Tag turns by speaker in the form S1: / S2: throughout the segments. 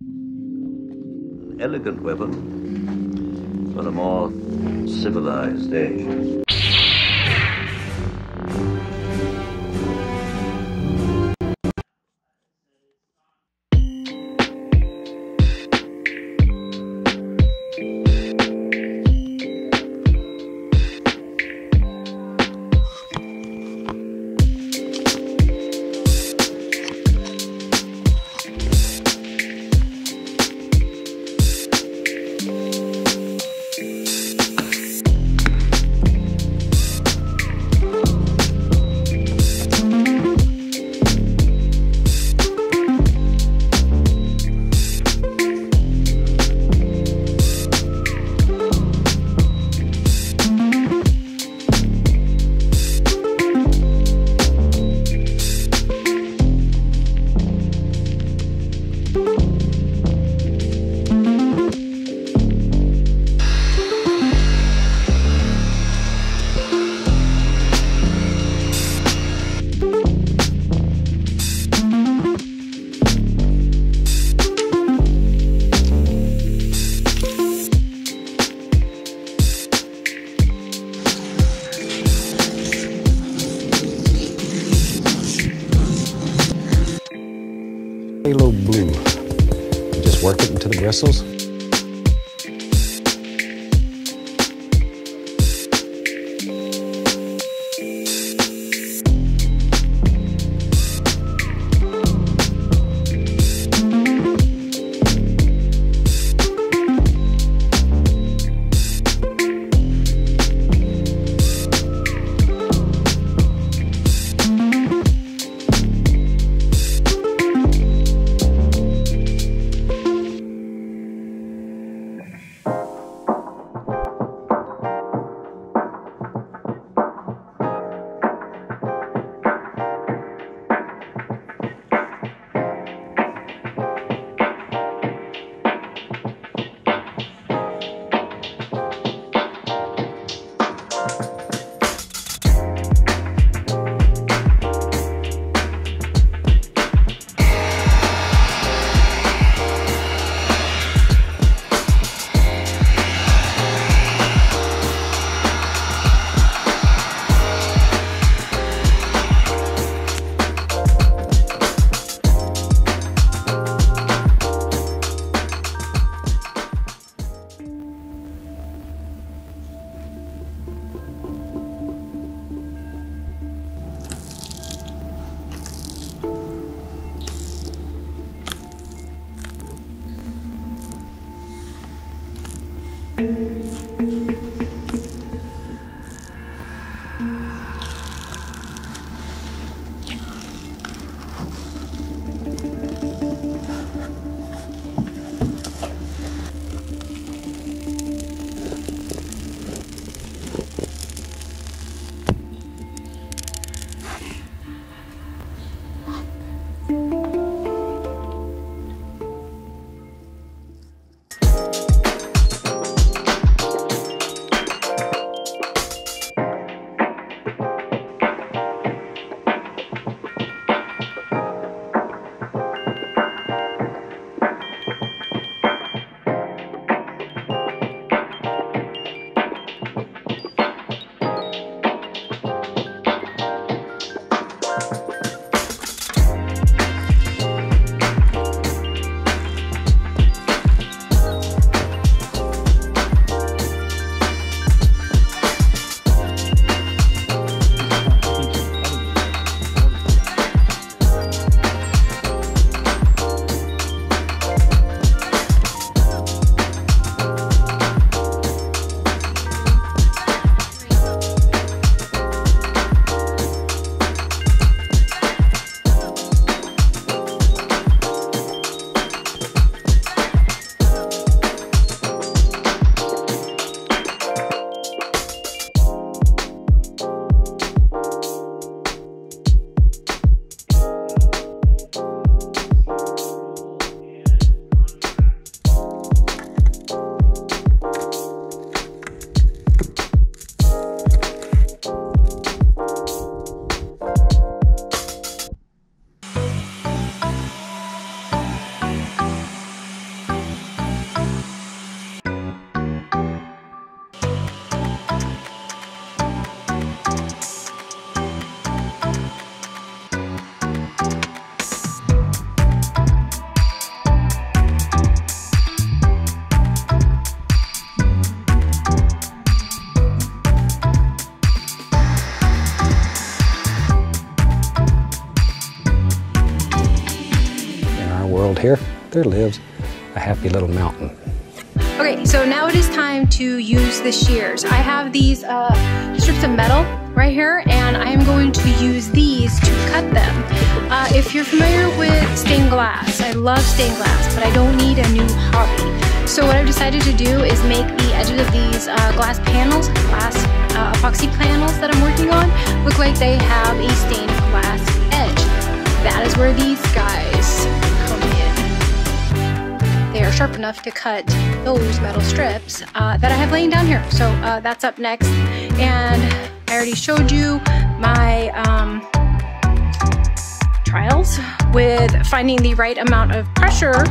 S1: An elegant weapon for a more civilized age.
S2: Halo blue. Just work it into the bristles. here, there lives a happy little mountain.
S3: Okay, so now it is time to use the shears. I have these strips of metal right here, and I am going to use these to cut them. If you're familiar with stained glass, I love stained glass, but I don't need a new hobby. So what I've decided to do is make the edges of these glass epoxy panels that I'm working on look like they have a stained glass edge. That is where these guys come in. They are sharp enough to cut those metal strips that I have laying down here. So that's up next. And I already showed you my trials with finding the right amount of pressure.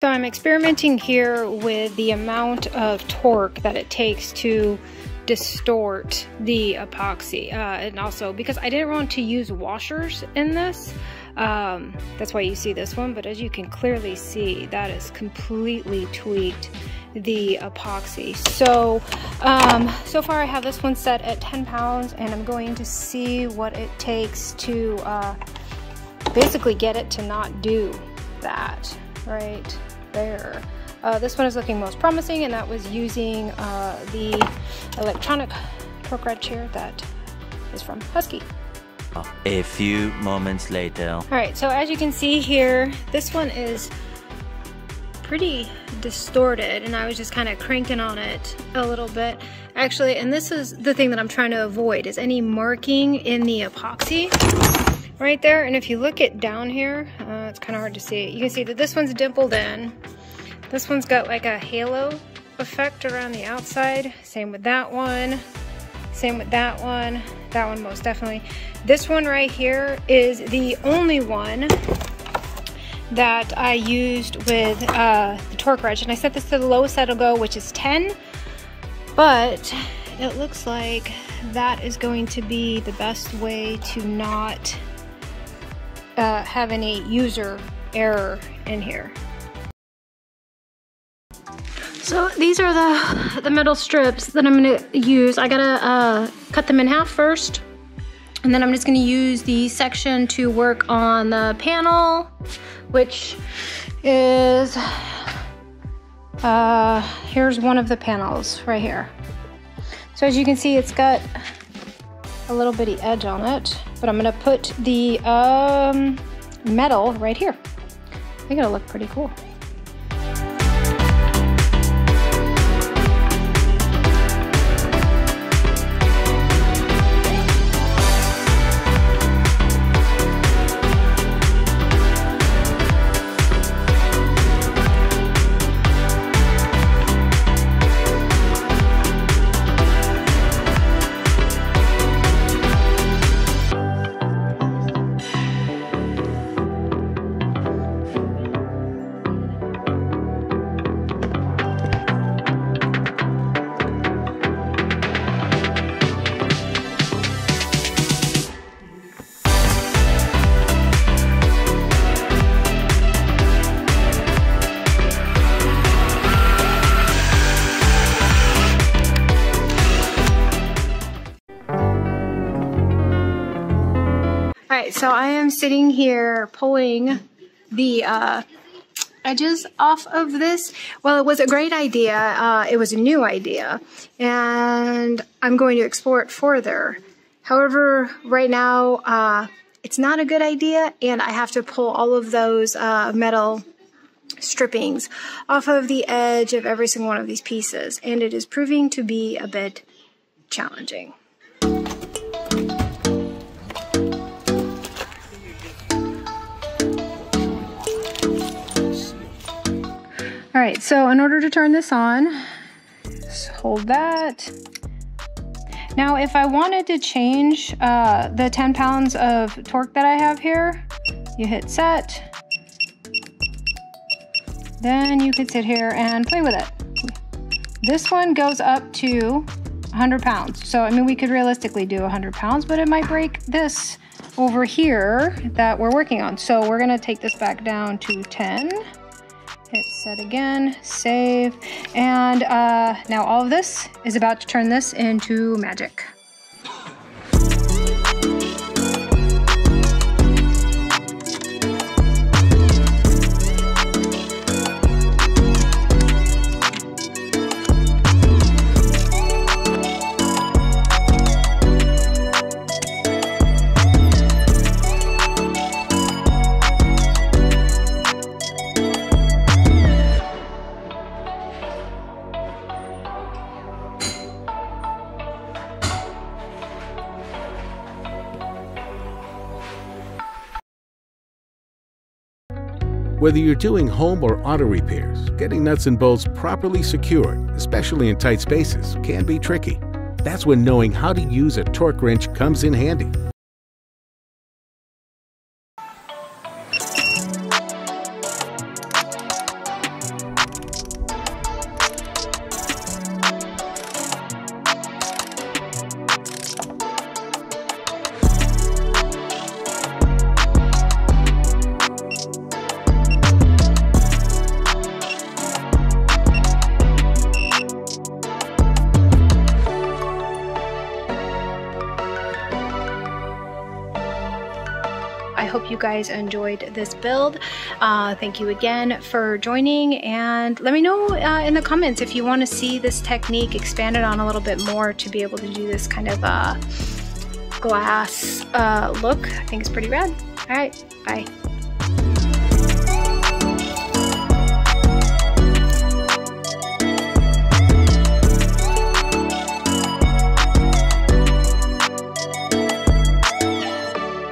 S3: So I'm experimenting here with the amount of torque that it takes to distort the epoxy, and also because I didn't want to use washers in this, that's why you see this one, but as you can clearly see, that is completely tweaked the epoxy. So so far I have this one set at 10 pounds, and I'm going to see what it takes to basically get it to not do that right there. This one is looking most promising, and that was using the electronic torque rod chair that is from Husky.
S4: A few moments later.
S3: All right, so as you can see here, this one is pretty distorted, and I was just kind of cranking on it a little bit. Actually, and this is the thing that I'm trying to avoid, is any marking in the epoxy right there. And if you look it down here, it's kind of hard to see. You can see that this one's dimpled in. This one's got like a halo effect around the outside. Same with that one. Same with that one. That one most definitely. This one right here is the only one that I used with the torque wrench. And I set this to the lowest that'll go, which is 10. But it looks like that is going to be the best way to not have any user error in here. So these are the metal strips that I'm gonna use. I gotta cut them in half first, and then I'm just gonna use the section to work on the panel, which is, here's one of the panels right here. So as you can see, it's got a little bitty edge on it, but I'm gonna put the metal right here. I think it'll look pretty cool. Alright, so I am sitting here pulling the edges off of this. Well, it was a great idea. It was a new idea, and I'm going to explore it further. However, right now, it's not a good idea, and I have to pull all of those metal strippings off of the edge of every single one of these pieces, and it is proving to be a bit challenging. All right, so in order to turn this on, just hold that. Now, if I wanted to change the 10 pounds of torque that I have here, you hit set. Then you could sit here and play with it. This one goes up to 100 pounds. So, I mean, we could realistically do 100 pounds, but it might break this over here that we're working on. So we're gonna take this back down to 10. Hit set again, save, and now all of this is about to turn this into magic.
S5: Whether you're doing home or auto repairs, getting nuts and bolts properly secured, especially in tight spaces, can be tricky. That's when knowing how to use a torque wrench comes in handy.
S3: I hope you guys enjoyed this build. Thank you again for joining, and let me know in the comments if you want to see this technique expanded on a little bit more to be able to do this kind of glass look. I think it's pretty rad. All right, bye.